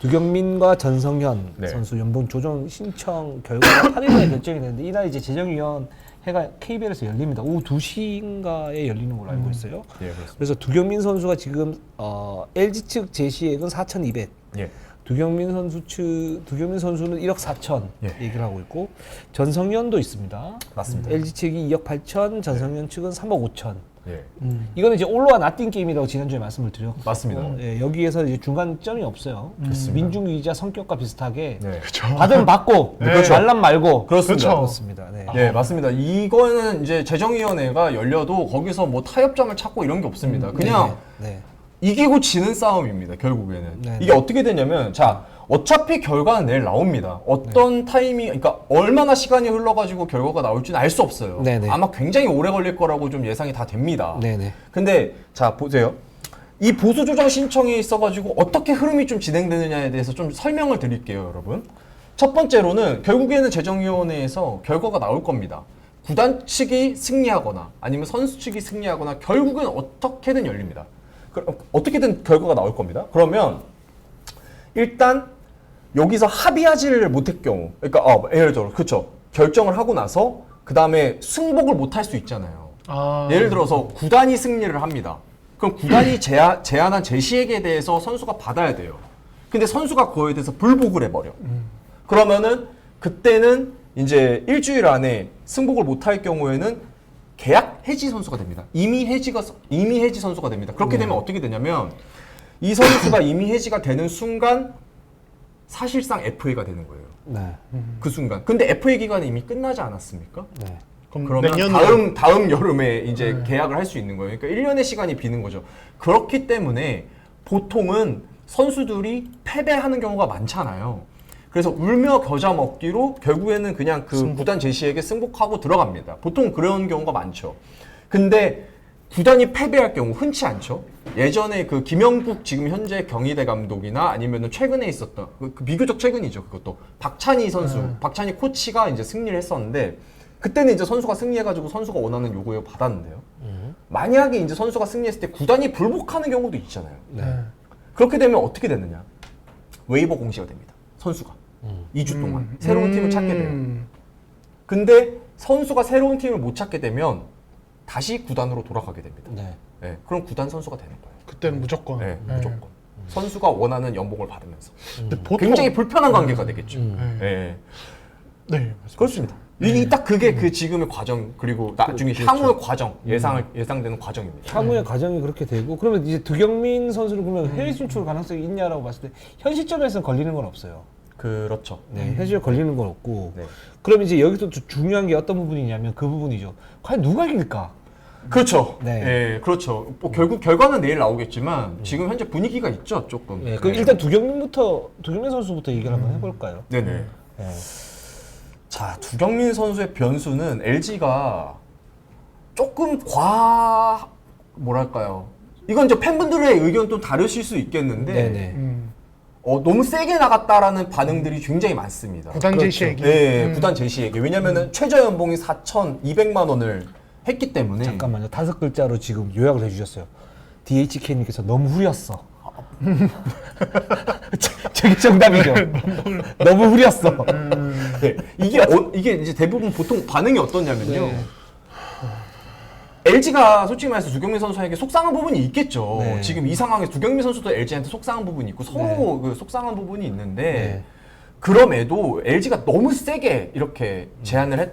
두경민과 전성현 네. 선수 연봉 조정 신청 결과가 8일에 결정이 되는데 이날 이제 재정위원회가 KBL에서 열립니다. 오후 2시인가에 열리는 걸로 알고 있어요. 예, 그렇습니다. 그래서 두경민 선수가 지금 LG 측 제시액은 4,200. 예. 두경민 선수는 1억 4천 예. 얘기를 하고 있고 전성현도 있습니다. 맞습니다. LG 측이 2억 8천, 전성현 측은 3억 5천. 예. 이거는 이제 올로와 나띵 게임이라고 지난주에 말씀을 드렸고 맞습니다. 예, 여기에서 이제 중간점이 없어요. 민중유의자 성격과 비슷하게 네. 받으면 받고 말란 말고 그렇습니다. 그렇습니다. 네. 예, 맞습니다. 이거는 이제 재정위원회가 열려도 거기서 뭐 타협점을 찾고 이런 게 없습니다. 그냥 네. 이기고 지는 싸움입니다. 결국에는. 네, 이게 어떻게 되냐면, 자, 어차피 결과는 내일 나옵니다. 어떤 타이밍, 그러니까 얼마나 시간이 흘러가지고 결과가 나올지는 알 수 없어요. 네, 네. 아마 굉장히 오래 걸릴 거라고 좀 예상이 다 됩니다. 네네. 근데 자 보세요. 이 보수 조정 신청이 있어가지고 어떻게 흐름이 좀 진행되느냐에 대해서 좀 설명을 드릴게요, 여러분. 첫 번째로는 결국에는 재정위원회에서 결과가 나올 겁니다. 구단 측이 승리하거나 아니면 선수 측이 승리하거나 결국은 어떻게든 열립니다. 어떻게든 결과가 나올 겁니다. 그러면 일단 여기서 합의하지를 못할 경우, 그러니까 예를 들어 그렇죠. 결정을 하고 나서 그 다음에 승복을 못할 수 있잖아요. 예를 들어서 구단이 승리를 합니다. 그럼 구단이 제안한 제시액에 대해서 선수가 받아야 돼요. 근데 선수가 그거에 대해서 불복을 해버려. 그러면은 그때는 이제 일주일 안에 승복을 못할 경우에는 계약 해지 선수가 됩니다. 이미 해지 선수가 됩니다. 그렇게 되면 어떻게 되냐면 이 선수가 이미 해지가 되는 순간 사실상 FA가 되는 거예요. 네. 그 순간. 근데 FA 기간이 이미 끝나지 않았습니까? 네. 그러면 다음 여름에 이제 계약을 할 수 있는 거예요. 그러니까 1년의 시간이 비는 거죠. 그렇기 때문에 보통은 선수들이 패배하는 경우가 많잖아요. 그래서 울며 겨자 먹기로 결국에는 그냥 그 구단 제시액에 승복하고 들어갑니다. 보통 그런 경우가 많죠. 근데 구단이 패배할 경우 흔치 않죠. 예전에 그 김영국 지금 현재 경희대 감독이나 아니면은 최근에 있었던 그 비교적 최근이죠. 그것도 박찬희 선수, 박찬희 코치가 이제 승리를 했었는데 그때는 이제 선수가 승리해가지고 선수가 원하는 요구를 받았는데요. 만약에 이제 선수가 승리했을 때 구단이 불복하는 경우도 있잖아요. 네. 그렇게 되면 어떻게 되느냐? 웨이버 공시가 됩니다. 선수가 2주 동안 새로운 팀을 찾게 돼요. 근데 선수가 새로운 팀을 못 찾게 되면 다시 구단으로 돌아가게 됩니다. 네. 네, 그럼 구단 선수가 되는 거예요. 그때는 무조건. 네, 무조건. 선수가 원하는 연봉을 받으면서. 근데 보통 굉장히 불편한 관계가 되겠죠. 네. 네. 네, 맞습니다. 그렇습니다. 이 딱 그게 그 지금의 과정 그리고 나중에 향후의 과정 예상되는 과정입니다. 향후의 과정이 그렇게 되고 그러면 이제 두경민 선수를 그러면 해외 진출 가능성이 있냐라고 봤을 때 현 시점에서는 걸리는 건 없어요. 그렇죠. 네, 현실에 걸리는 건 없고. 네. 그럼 이제 여기서 또 중요한 게 어떤 부분이냐면 그 부분이죠. 과연 누가 이길까? 그렇죠. 네. 네, 그렇죠. 뭐 결국 결과는 내일 나오겠지만 지금 현재 분위기가 있죠, 조금. 네, 그럼 일단 두경민 선수부터 얘기를 한번 해볼까요? 네네. 네. 자, 두경민 선수의 변수는 LG가 조금 뭐랄까요. 이건 이제 팬분들의 의견 좀 다르실 수 있겠는데 네네. 너무 세게 나갔다라는 반응들이 굉장히 많습니다. 구단 제시액이. 네, 구단 제시액이. 왜냐면은 최저 연봉이 4,200만 원을 했기 때문에. 잠깐만요. 5글자로 지금 요약을 해주셨어요. DHK님께서 너무 후렸어. 저게 정답이죠. 너무 후렸어. 네, 이게 이제 대부분 보통 반응이 어떠냐면요. 네. LG가 솔직히 말해서 두경민 선수에게 속상한 부분이 있겠죠. 네. 지금 이 상황에서 두경민 선수도 LG한테 속상한 부분이 있고 서로 그 속상한 부분이 있는데 네. 그럼에도 LG가 너무 세게 이렇게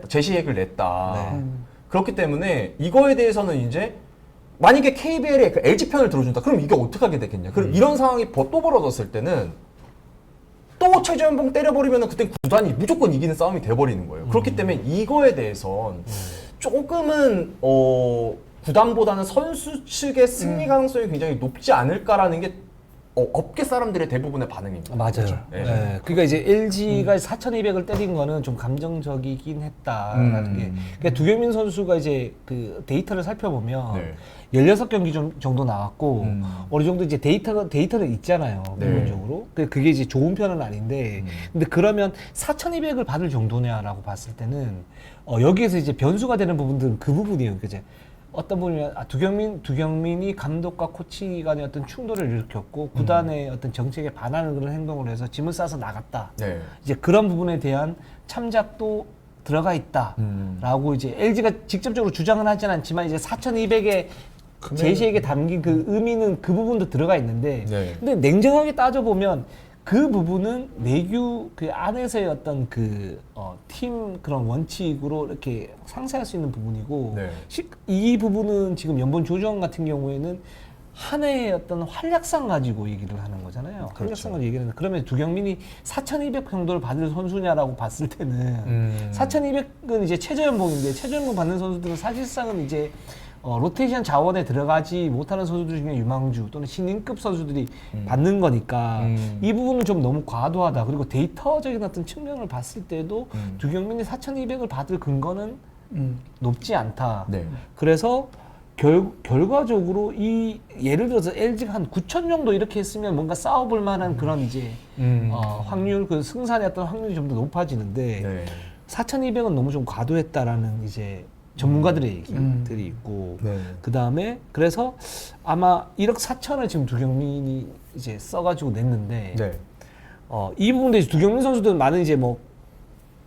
제시액을 냈다. 네. 그렇기 때문에 이거에 대해서는 이제 만약에 KBL에 그 LG 편을 들어준다. 그럼 이게 어떻게 하게 되겠냐. 그럼 이런 상황이 또 벌어졌을 때는 또 최저연봉 때려버리면 그때 구단이 무조건 이기는 싸움이 돼버리는 거예요. 그렇기 때문에 이거에 대해선 조금은 구단보다는 선수 측의 승리 가능성이 굉장히 높지 않을까라는 게 업계 사람들의 대부분의 반응입니다. 맞아요. 네. 네. 그러니까 이제 LG가 4,200을 때린 거는 좀 감정적이긴 했다라는 게. 그러니까 두경민 선수가 이제 그 데이터를 살펴보면 네. 16경기 정도 나왔고 어느 정도 이제 데이터는 있잖아요. 네. 기본적으로. 그게 이제 좋은 편은 아닌데. 근데 그러면 4,200을 받을 정도냐라고 봤을 때는 여기에서 이제 변수가 되는 부분들은 그 부분이에요. 그러니까 이제 어떤 분이 두경민이 감독과 코치 간의 어떤 충돌을 일으켰고 구단의 어떤 정책에 반하는 그런 행동을 해서 짐을 싸서 나갔다. 네. 이제 그런 부분에 대한 참작도 들어가 있다라고 이제 LG가 직접적으로 주장은 하진 않지만 이제 4,200의 제시액에 담긴 그 의미는 그 부분도 들어가 있는데 네. 근데 냉정하게 따져보면 그 부분은 내규 그 안에서의 어떤 팀 그런 원칙으로 이렇게 상세할 수 있는 부분이고 네. 이 부분은 지금 연봉 조정 같은 경우에는 한 해의 어떤 활약상 가지고 얘기를 하는 거잖아요. 그렇죠. 활약상 가지고 얘기를 하는 그러면 두경민이 4,200 정도를 받을 선수냐라고 봤을 때는 4,200은 이제 최저연봉인데 최저연봉 받는 선수들은 사실상은 이제 로테이션 자원에 들어가지 못하는 선수들 중에 유망주 또는 신인급 선수들이 받는 거니까 이 부분은 좀 너무 과도하다. 그리고 데이터적인 어떤 측면을 봤을 때도 두경민이 4,200을 받을 근거는 높지 않다. 네. 그래서 결과적으로 이 예를 들어서 LG가 한 9천 정도 이렇게 했으면 뭔가 싸워볼 만한 그런 이제 확률 그 승산의 어떤 확률이 좀 더 높아지는데 네. 4,200은 너무 좀 과도했다라는 이제 전문가들의 얘기들이 있고 네. 그 다음에 그래서 아마 1억 4천을 지금 두경민이 이제 써가지고 냈는데 네. 이 부분도 이제 두경민 선수들은 많은 이제 뭐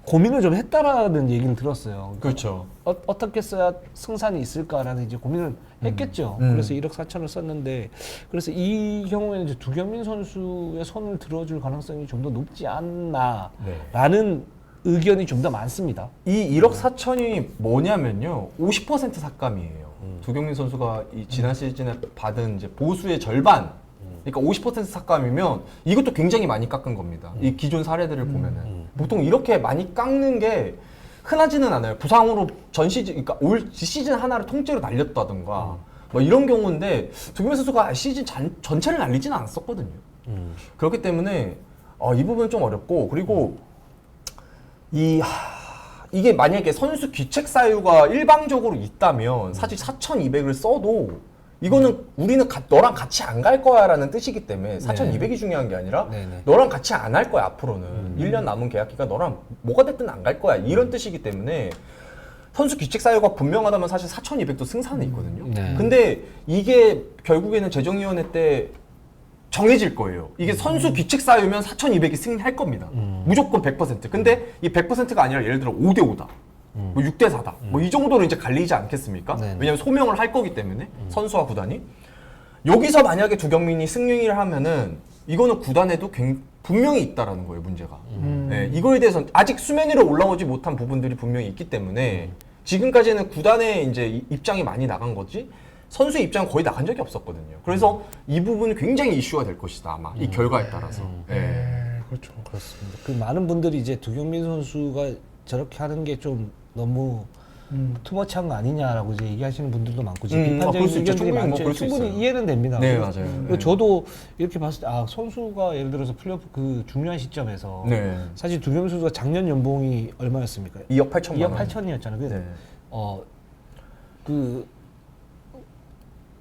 고민을 좀 했다라는 얘기를 들었어요. 그렇죠. 어떻게 써야 승산이 있을까라는 이제 고민을 했겠죠. 그래서 1억 4천을 썼는데 그래서 이 경우에는 이제 두경민 선수의 손을 들어줄 가능성이 좀 더 높지 않나라는 의견이 좀 더 많습니다. 이 1억 4천이 뭐냐면요. 50% 삭감이에요. 두경민 선수가 이 지난 시즌에 받은 이제 보수의 절반. 그러니까 50% 삭감이면 이것도 굉장히 많이 깎은 겁니다. 이 기존 사례들을 보면은. 보통 이렇게 많이 깎는 게 흔하지는 않아요. 부상으로 전 시즌, 그러니까 올 시즌 하나를 통째로 날렸다든가 뭐 이런 경우인데 두경민 선수가 시즌 전체를 날리지는 않았었거든요. 그렇기 때문에 이 부분은 좀 어렵고 그리고 이게 만약에 선수 귀책 사유가 일방적으로 있다면 사실 4,200을 써도 이거는 우리는 너랑 같이 안 갈 거야 라는 뜻이기 때문에 4,200이 중요한 게 아니라 네네. 너랑 같이 안 할 거야 앞으로는 1년 남은 계약 기간 너랑 뭐가 됐든 안 갈 거야 이런 뜻이기 때문에 선수 귀책 사유가 분명하다면 사실 4,200도 승산은 있거든요. 네. 근데 이게 결국에는 재정위원회 때 정해질 거예요. 이게 선수 귀책 사유면 4,200이 승리할 겁니다. 무조건 100%. 근데 이 100%가 아니라 예를 들어 5대5다. 뭐 6대4다. 뭐 이 정도로 이제 갈리지 않겠습니까? 네네. 왜냐면 소명을 할 거기 때문에 선수와 구단이. 여기서 만약에 두경민이 승리를 하면은 이거는 구단에도 분명히 있다라는 거예요, 문제가. 네, 이거에 대해서는 아직 수면 위로 올라오지 못한 부분들이 분명히 있기 때문에 지금까지는 구단의 이제 입장이 많이 나간 거지 선수의 입장은 거의 나간 적이 없었거든요. 그래서 이 부분은 굉장히 이슈가 될 것이다, 아마. 이 결과에 따라서. 네. 그렇죠. 그렇습니다. 그 많은 분들이 이제 두경민 선수가 저렇게 하는 게 좀 너무 투머치한 거 아니냐라고 이제 얘기하시는 분들도 많고 지금 그럴 비판적인 수 있죠. 의견들이 충분히 많죠. 그럴 수 충분히 있어요. 이해는 됩니다. 네, 그래서 맞아요. 그리고 네. 저도 이렇게 봤을 때 선수가 예를 들어서 플레이오프 그 중요한 시점에서 네. 사실 두경민 선수가 작년 연봉이 얼마였습니까? 2억 8천만 2억 원. 8천이었잖아요. 그래서 네. 그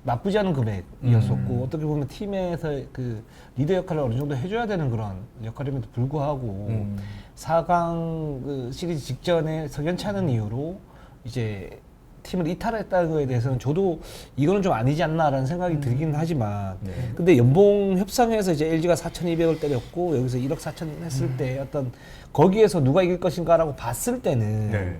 나쁘지 않은 금액이었었고 어떻게 보면 팀에서 그 리더 역할을 어느 정도 해줘야 되는 그런 역할임에도 불구하고 4강 그 시리즈 직전에 석연치 않은 이유로 이제 팀을 이탈했다는 거에 대해서는 저도 이거는 좀 아니지 않나라는 생각이 들긴 하지만 네. 근데 연봉 협상에서 이제 LG가 4,200을 때렸고 여기서 1억 4천 했을 때 어떤 거기에서 누가 이길 것인가라고 봤을 때는 네.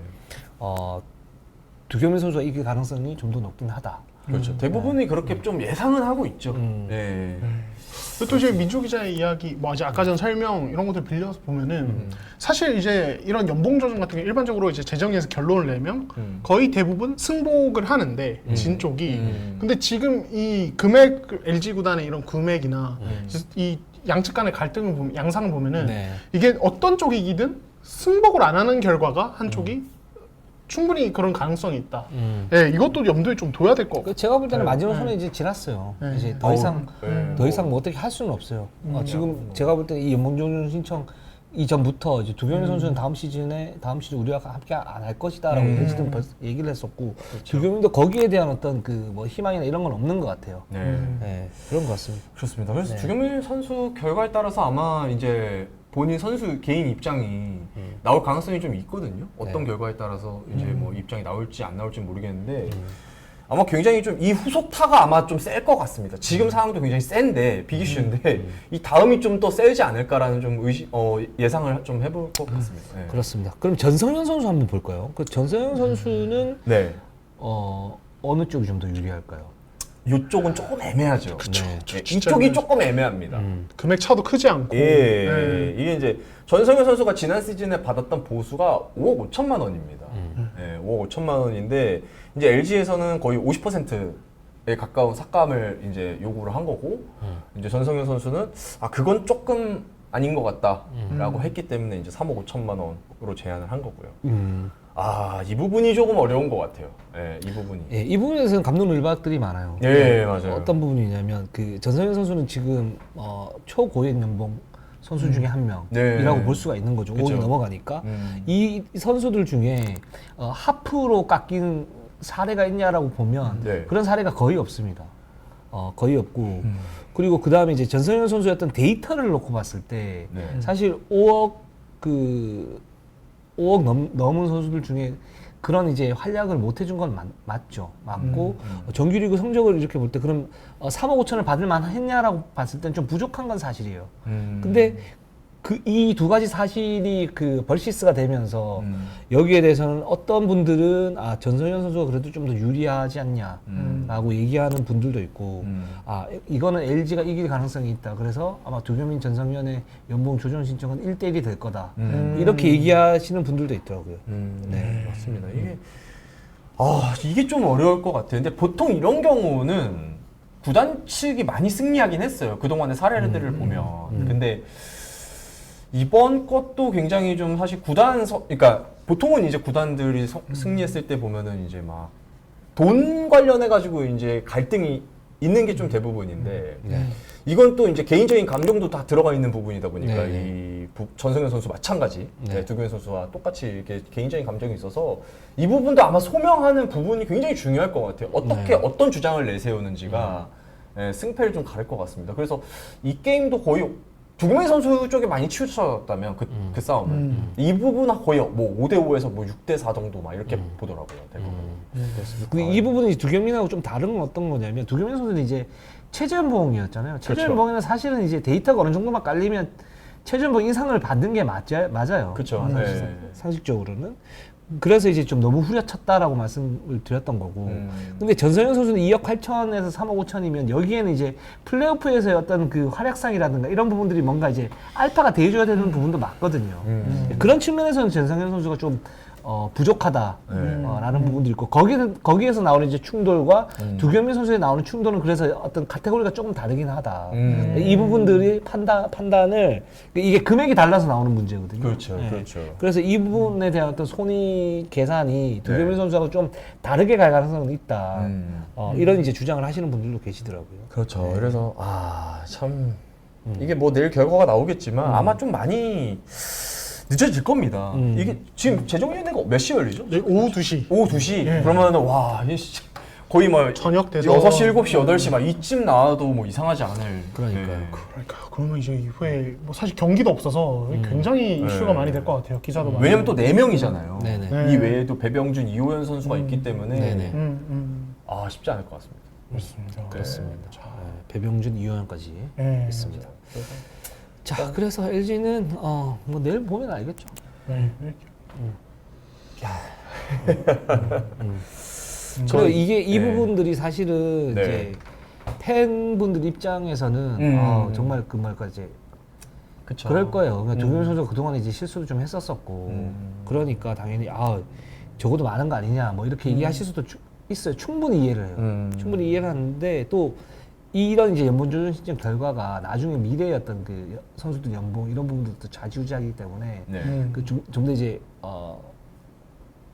두경민 선수가 이길 가능성이 좀 더 높긴 하다. 그렇죠. 대부분이 그렇게 좀 예상은 하고 있죠. 네. 또 이제 민주 기자의 이야기, 뭐 이제 아까 전 설명 이런 것들 빌려서 보면은 사실 이제 이런 연봉 조정 같은 게 일반적으로 이제 재정위에서 결론을 내면 거의 대부분 승복을 하는데 진 쪽이. 근데 지금 이 금액 LG 구단의 이런 금액이나 이 양측 간의 갈등을 보면 양상을 보면은 네. 이게 어떤 쪽이 이기든 승복을 안 하는 결과가 한쪽이 충분히 그런 가능성이 있다. 네, 이것도 염두에 좀 둬야 될 것 같고. 제가 볼 때는 마지노선은 이제 지났어요. 네. 이제 더 이상 네. 더 이상 뭐 어떻게 할 수는 없어요. 지금 제가 볼 때는 이 연봉 조정 신청 이전부터 이제 두경민 선수는 다음 시즌 우리와 함께 안 할 것이다라고 LG는 벌써 얘기를 했었고 두경민도 거기에 대한 어떤 그 뭐 희망이나 이런 건 없는 것 같아요. 네. 네, 그런 것 같습니다. 그렇습니다. 그래서 네. 두경민 선수 결과에 따라서 아마 이제 본인 선수 개인 입장이 나올 가능성이 좀 있거든요. 어떤 네. 결과에 따라서 이제 뭐 입장이 나올지 안 나올지 모르겠는데 아마 굉장히 좀 이 후소타가 아마 좀 셀 것 같습니다. 지금 상황도 굉장히 센데 비기 쉬운데 이 다음이 좀 더 세지 않을까라는 좀 예상을 좀 해볼 것 같습니다. 네. 그렇습니다. 그럼 전성현 선수 한번 볼까요? 그 전성현 선수는 네. 어느 쪽이 좀 더 유리할까요? 이쪽은 조금 애매하죠. 그쵸. 네. 저 네, 진짜 이쪽이 조금 애매합니다. 금액 차도 크지 않고. 예, 네. 이게 이제 전성현 선수가 지난 시즌에 받았던 보수가 5억 5천만 원입니다. 예, 5억 5천만 원인데 이제 LG에서는 거의 50%에 가까운 삭감을 이제 요구를 한 거고 이제 전성현 선수는 아 그건 조금 아닌 것 같다라고 했기 때문에 이제 3억 5천만 원으로 제안을 한 거고요. 아, 이 부분이 조금 어려운 것 같아요. 예, 이 부분이. 예, 이 부분에서는 감론을박들이 많아요. 예, 맞아요. 어떤 부분이냐면 그 전성현 선수는 지금 초고액 연봉 선수 중에 한 명이라고 네. 볼 수가 있는 거죠. 그쵸. 5억이 넘어가니까 이 선수들 중에 하프로 깎인 사례가 있냐라고 보면 네. 그런 사례가 거의 없습니다. 거의 없고 그리고 그 다음에 이제 전성현 선수의 어떤 데이터를 놓고 봤을 때 네. 사실 5억 넘은 선수들 중에 그런 이제 활약을 못 해준 건 맞죠. 맞고 정규리그 성적을 이렇게 볼 때 그럼 3억 5천을 받을 만했냐라고 봤을 땐 좀 부족한 건 사실이에요. 근데 이 두 가지 사실이 그 벌시스가 되면서 여기에 대해서는 어떤 분들은 전성현 선수가 그래도 좀 더 유리하지 않냐라고 얘기하는 분들도 있고 이거는 LG가 이길 가능성이 있다. 그래서 아마 두겸민 전성현의 연봉 조정 신청은 1대1이 될 거다. 이렇게 얘기하시는 분들도 있더라고요. 네, 맞습니다. 이게 좀 어려울 것 같아요. 근데 보통 이런 경우는 구단 측이 많이 승리하긴 했어요. 그동안의 사례들을 보면. 근데 이번 것도 굉장히 좀 사실 그러니까 보통은 이제 구단들이 승리했을 때 보면은 이제 막 돈 관련해 가지고 이제 갈등이 있는 게 좀 대부분인데 이건 또 이제 개인적인 감정도 다 들어가 있는 부분이다 보니까 이 전성현 선수 마찬가지 두겸민 선수와 똑같이 이렇게 개인적인 감정이 있어서 이 부분도 아마 소명하는 부분이 굉장히 중요할 것 같아요. 어떻게 어떤 주장을 내세우는지가 승패를 좀 가릴 것 같습니다. 그래서 이 게임도 거의 두겸민 선수 쪽에 많이 치우쳐졌다면 그 싸움은 이 부분은 거의 뭐 5대5에서 뭐 6대4 정도 막 이렇게 보더라고요. 근데 이 부분이 두겸민하고 좀 다른 건 어떤 거냐면 두겸민 선수는 이제 최저연봉이었잖아요. 최저연봉에는 사실은 이제 데이터가 어느 정도만 깔리면 최저연봉 인상을 받는 게 맞아요. 그렇죠. 상식적으로는. 그래서 이제 좀 너무 후려쳤다라고 말씀을 드렸던 거고. 근데 전성현 선수는 2억 8천에서 3억 5천이면 여기에는 이제 플레이오프에서의 어떤 그 활약상이라든가 이런 부분들이 뭔가 이제 알파가 돼줘야 되는 부분도 맞거든요. 그런 측면에서는 전성현 선수가 좀 부족하다라는 부분도 있고 거기에서 나오는 이제 충돌과 두겸민 선수에 나오는 충돌은 그래서 어떤 카테고리가 조금 다르긴 하다. 이 부분들이 판단을 이게 금액이 달라서 나오는 문제거든요. 그렇죠, 그렇죠. 그래서 이 부분에 대한 어떤 손익 계산이 두겸민 선수하고 좀 다르게 갈 가능성은 있다. 이런 이제 주장을 하시는 분들도 계시더라고요. 그렇죠. 그래서 참 이게 뭐 내일 결과가 나오겠지만 아마 좀 많이 늦어질 겁니다. 이게 지금 재정위원회가 몇 시에 열리죠? 네, 오후 2시. 오후 2시? 그러면은 와 거의 뭐 저녁 돼서 6시, 7시, 8시 막 이쯤 나와도 뭐 이상하지 않을. 그러니까요. 그러니까 그러면 이제 이후에 뭐 사실 경기도 없어서 굉장히 이슈가 많이 될 것 같아요. 기사도 많이. 왜냐면 또 4명이잖아요. 네네. 이 외에도 배병준, 이호연 선수가 있기 때문에 네네. 쉽지 않을 것 같습니다. 그렇습니다. 그렇습니다. 배병준, 이호연까지 네. 있습니다. 자, 그래서 LG는 뭐 내일 보면 알겠죠. 네. 그리고 이 네. 부분들이 사실은 네. 이제 팬분들 입장에서는 정말 그 말까지 그쵸. 그럴 거예요. 그러니까 두겸민 선수가 그동안 이제 실수도 좀 했었었고 그러니까 당연히 적어도 많은 거 아니냐 뭐 이렇게 얘기하실 수도 있어요. 충분히 이해를 해요. 충분히 이해를 하는데 또 이런 이제 연봉 조정 신청 결과가 나중에 미래의 어떤 그 선수들 연봉 이런 부분들도 좌지우지하기 때문에 좀 더 이제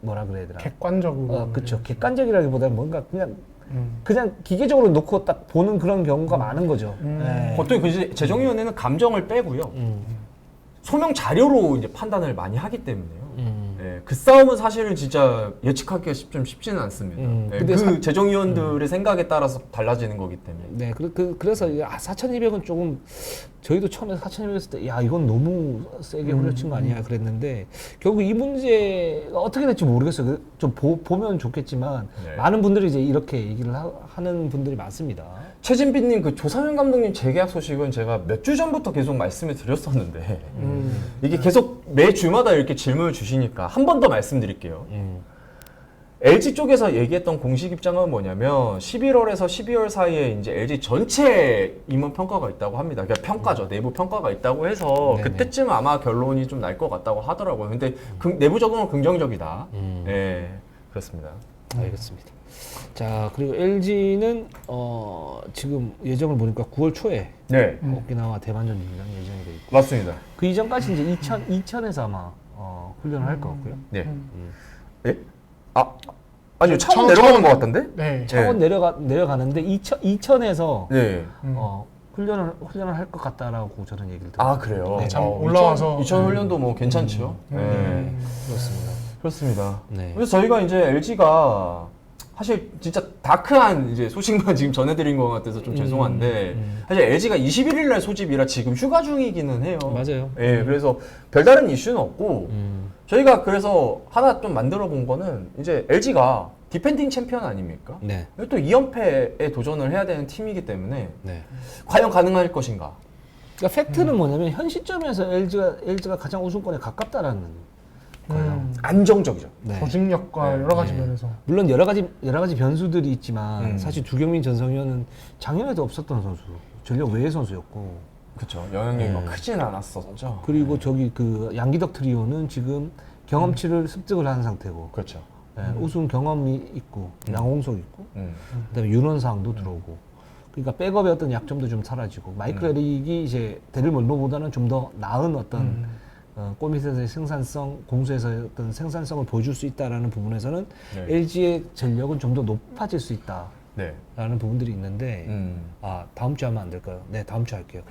뭐라 그래야 되나 객관적으로. 그렇죠. 객관적이라기보다는 뭔가 그냥 기계적으로 놓고 딱 보는 그런 경우가 많은 거죠. 네. 보통 그 재정위원회는 감정을 빼고요. 소명 자료로 이제 판단을 많이 하기 때문에요. 그 싸움은 사실은 진짜 예측하기가 좀 쉽지는 않습니다. 네, 근데 그 재정위원들의 생각에 따라서 달라지는 거기 때문에. 네, 그래서 4,200은 조금 저희도 처음에 4,200 했을 때 야 이건 너무 세게 후려친 거 아니야 그랬는데 결국 이 문제가 어떻게 될지 모르겠어요. 좀 보면 좋겠지만 네. 많은 분들이 이제 이렇게 얘기를 하는 분들이 많습니다. 최진빈님 그 조상현 감독님 재계약 소식은 제가 몇 주 전부터 계속 말씀을 드렸었는데 이게 계속 매 주마다 이렇게 질문을 주시니까 한 번 더 말씀드릴게요. LG 쪽에서 얘기했던 공식 입장은 뭐냐면 11월에서 12월 사이에 이제 LG 전체 임원 평가가 있다고 합니다. 그러니까 평가죠. 내부 평가가 있다고 해서 네네. 그때쯤 아마 결론이 좀 날 것 같다고 하더라고요. 근데 내부적으로는 긍정적이다. 네, 그렇습니다. 알겠습니다. 자 그리고 LG는 지금 예정을 보니까 9월 초에 네, 오키나와 대만전 예정이 돼 있고 맞습니다. 그 이전까지 이제 이천에서 아마 훈련을 할 것 같고요. 네. 예? 아니요, 창원 창원- 내려가는 것 같던데? 네. 창원 내려가는데 이천에서 네. 훈련을 할 것 같다라고 저는 얘기를 들었어요. 아, 그래요? 네, 참 올라와서 2000 훈련도 뭐 괜찮죠? 네. 그렇습니다. 그렇습니다. 네. 그래서 저희가 이제 LG가 사실 진짜 다크한 이제 소식만 지금 전해드린 것 같아서 좀 죄송한데 사실 LG가 21일 날 소집이라 지금 휴가 중이기는 해요. 맞아요. 예, 그래서 별다른 이슈는 없고 저희가 그래서 하나 좀 만들어 본 거는 이제 LG가 디펜딩 챔피언 아닙니까? 네. 또 2연패에 도전을 해야 되는 팀이기 때문에 네. 과연 가능할 것인가? 그러니까 팩트는 뭐냐면 현 시점에서 LG가 가장 우승권에 가깝다라는 거예요. 안정적이죠. 네. 조직력과 네. 여러 가지 네. 면에서 물론 여러 가지 변수들이 있지만 사실 두경민, 전성현은 작년에도 없었던 선수, 전력 외의 선수였고 그렇죠. 영향력이 막 크진 않았었죠. 그리고 저기 그 양기덕 트리오는 지금 경험치를 습득을 한 상태고 그렇죠. 네, 우승 경험이 있고 양홍석 있고 음. 그다음에 윤원상도 들어오고 그러니까 백업의 어떤 약점도 좀 사라지고 마이클 에릭이 이제 데릴 멀로보다는 좀 더 나은 어떤 골밑에서의 생산성, 공수에서의 어떤 생산성을 보여줄 수 있다라는 부분에서는 네. LG의 전력은 좀 더 높아질 수 있다라는 네. 부분들이 있는데 다음 주에 하면 안 될까요? 네, 다음 주에 할게요.